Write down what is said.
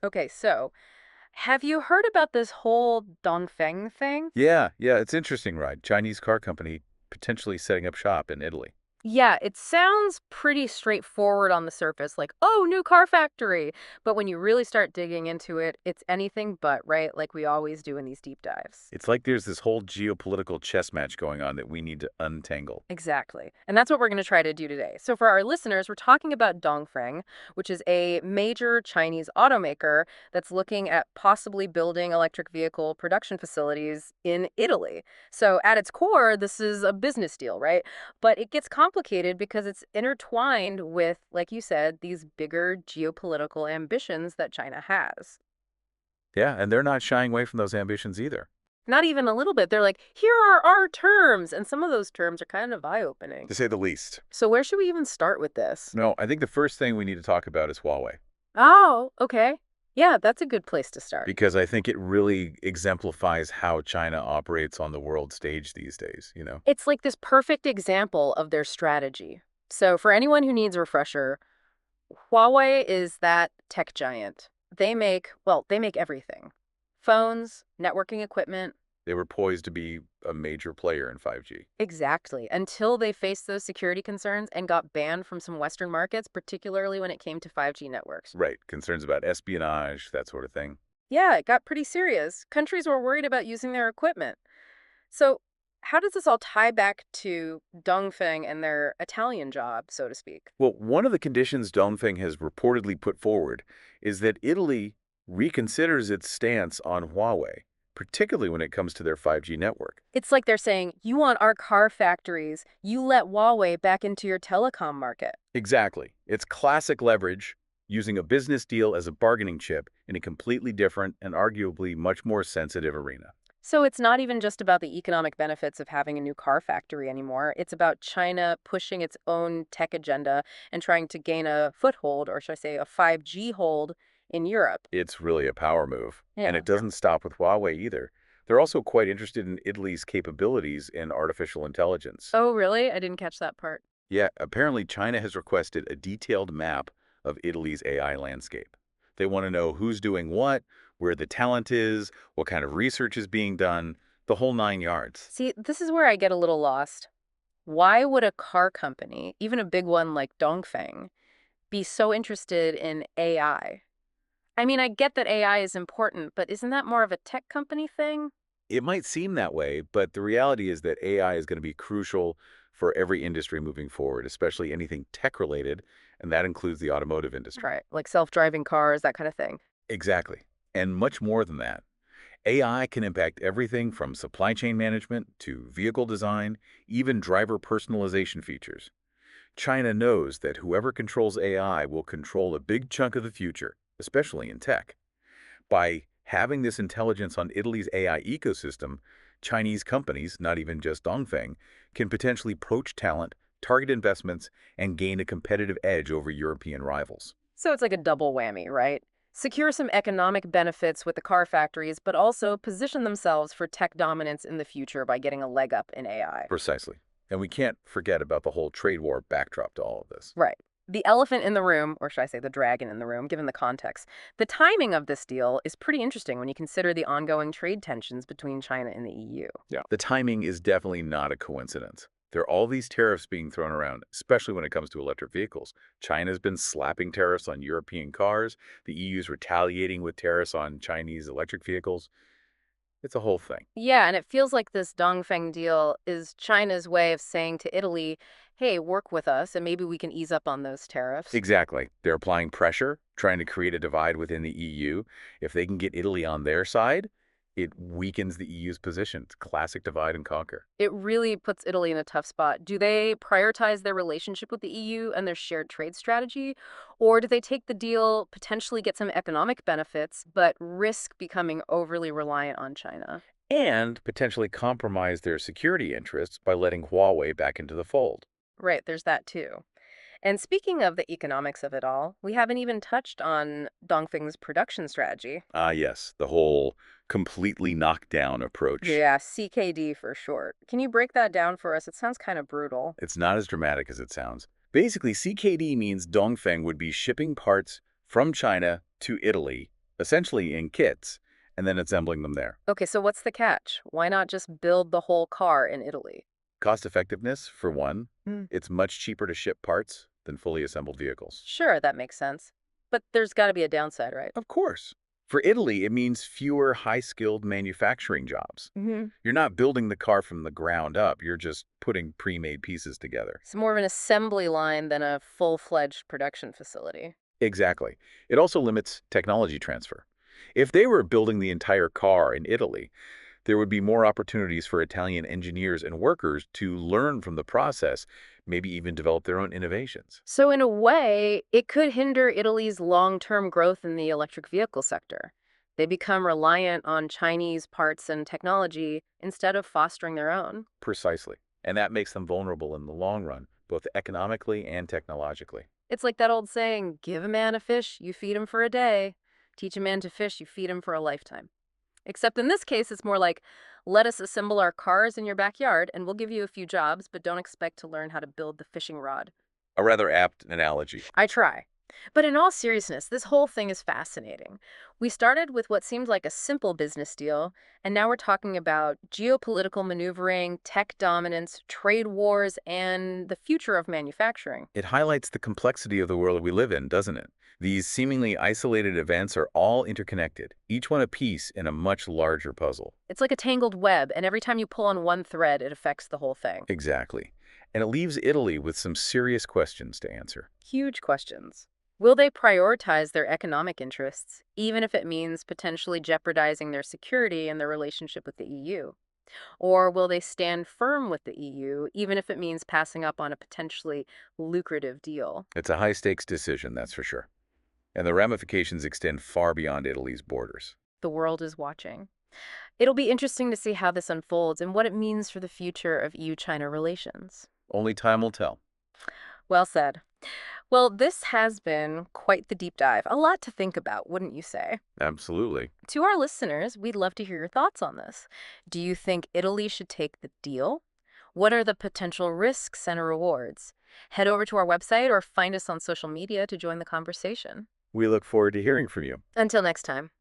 Okay, so have you heard about this whole Dongfeng thing? Yeah, it's interesting, right? Chinese car company potentially setting up shop in Italy. Yeah, it sounds pretty straightforward on the surface, like, oh, new car factory. But when you really start digging into it, it's anything but, right? Like we always do in these deep dives. It's like there's this whole geopolitical chess match going on that we need to untangle. Exactly. And that's what we're going to try to do today. So, for our listeners, we're talking about Dongfeng, which is a major Chinese automaker that's looking at possibly building electric vehicle production facilities in Italy. So, at its core, this is a business deal, right? But it gets complicated because it's intertwined with, like you said, these bigger geopolitical ambitions that China has. Yeah, and they're not shying away from those ambitions either, Not even a little bit. They're like, here are our terms. And some of those terms are kind of eye opening. to say the least. So where should we even start with this? No, I think the first thing we need to talk about is Huawei, Oh, okay. Yeah, that's a good place to start. because I think it really exemplifies how China operates on the world stage these days. It's like this perfect example of their strategy. So for anyone who needs a refresher, Huawei is that tech giant. They make everything. Phones, networking equipment. They were poised to be a major player in 5G. Exactly. Until they faced those security concerns and got banned from some Western markets, particularly when it came to 5G networks. Right, concerns about espionage, that sort of thing. Yeah, it got pretty serious. Countries were worried about using their equipment. So, how does this all tie back to Dongfeng and their Italian job, so to speak? Well, one of the conditions Dongfeng has reportedly put forward is that Italy reconsiders its stance on Huawei, particularly when it comes to their 5G network. It's like they're saying, you want our car factories, you let Huawei back into your telecom market. Exactly. It's classic leverage, using a business deal as a bargaining chip in a completely different and arguably much more sensitive arena. So it's not even just about the economic benefits of having a new car factory anymore. It's about China pushing its own tech agenda and trying to gain a foothold, or should I say a 5G hold in Europe. It's really a power move. And Yeah. it doesn't stop with Huawei either. They're also quite interested in Italy's capabilities in artificial intelligence. Oh, really? I didn't catch that part. Yeah, apparently China has requested a detailed map of Italy's AI landscape. They want to know who's doing what, where the talent is, what kind of research is being done, the whole 9 yards. See, this is where I get a little lost. Why would a car company, even a big one like Dongfeng, be so interested in AI? I mean, I get that AI is important, but isn't that more of a tech company thing? It might seem that way, but the reality is that AI is going to be crucial for every industry moving forward, especially anything tech-related, and that includes the automotive industry. Right, like self-driving cars, that kind of thing. Exactly. And much more than that. AI can impact everything from supply chain management to vehicle design, even driver personalization features. China knows that whoever controls AI will control a big chunk of the future, especially in tech. By having this intelligence on Italy's AI ecosystem, Chinese companies, not even just Dongfeng, can potentially poach talent, target investments, and gain a competitive edge over European rivals. So it's like a double whammy, right? Secure some economic benefits with the car factories, but also position themselves for tech dominance in the future by getting a leg up in AI. Precisely. And we can't forget about the whole trade war backdrop to all of this. Right. The elephant in the room, or should I say the dragon in the room, given the context. The timing of this deal is pretty interesting when you consider the ongoing trade tensions between China and the EU. Yeah. The timing is definitely not a coincidence. There are all these tariffs being thrown around, especially when it comes to electric vehicles. China's been slapping tariffs on European cars. The EU's retaliating with tariffs on Chinese electric vehicles. It's a whole thing. Yeah, and it feels like this Dongfeng deal is China's way of saying to Italy, hey, work with us and maybe we can ease up on those tariffs. Exactly. They're applying pressure, trying to create a divide within the EU. If they can get Italy on their side, it weakens the EU's position. It's classic divide and conquer. It really puts Italy in a tough spot. Do they prioritize their relationship with the EU and their shared trade strategy? Or do they take the deal, potentially get some economic benefits, but risk becoming overly reliant on China? And potentially compromise their security interests by letting Huawei back into the fold. Right, there's that too. And speaking of the economics of it all, we haven't even touched on Dongfeng's production strategy. Ah, yes, the whole completely knockdown approach. Yeah, CKD for short. Can you break that down for us? It sounds kind of brutal. It's not as dramatic as it sounds. Basically, CKD means Dongfeng would be shipping parts from China to Italy essentially in kits, and then assembling them there. Okay, so what's the catch? Why not just build the whole car in Italy? Cost effectiveness, for one. Hmm. It's much cheaper to ship parts than fully assembled vehicles. Sure, that makes sense. But there's got to be a downside, right? Of course. For Italy, it means fewer high-skilled manufacturing jobs. Hmm. You're not building the car from the ground up. You're just putting pre-made pieces together. It's more of an assembly line than a full-fledged production facility. Exactly. It also limits technology transfer. If they were building the entire car in Italy, there would be more opportunities for Italian engineers and workers to learn from the process, maybe even develop their own innovations. So, in a way, it could hinder Italy's long-term growth in the electric vehicle sector. They become reliant on Chinese parts and technology instead of fostering their own. Precisely. And that makes them vulnerable in the long run, both economically and technologically. It's like that old saying, give a man a fish, you feed him for a day. Teach a man to fish, you feed him for a lifetime. Except in this case, it's more like, let us assemble our cars in your backyard and we'll give you a few jobs, but don't expect to learn how to build the fishing rod. A rather apt analogy. I try. But in all seriousness, this whole thing is fascinating. We started with what seemed like a simple business deal, and now we're talking about geopolitical maneuvering, tech dominance, trade wars, and the future of manufacturing. It highlights the complexity of the world we live in, doesn't it? These seemingly isolated events are all interconnected, each one a piece in a much larger puzzle. It's like a tangled web, and every time you pull on one thread, it affects the whole thing. Exactly. And it leaves Italy with some serious questions to answer. Huge questions. Will they prioritize their economic interests, even if it means potentially jeopardizing their security and their relationship with the EU? Or will they stand firm with the EU, even if it means passing up on a potentially lucrative deal? It's a high-stakes decision, that's for sure. And the ramifications extend far beyond Italy's borders. The world is watching. It'll be interesting to see how this unfolds and what it means for the future of EU-China relations. Only time will tell. Well said. Well, this has been quite the deep dive. A lot to think about, wouldn't you say? Absolutely. To our listeners, we'd love to hear your thoughts on this. Do you think Italy should take the deal? What are the potential risks and rewards? Head over to our website or find us on social media to join the conversation. We look forward to hearing from you. Until next time.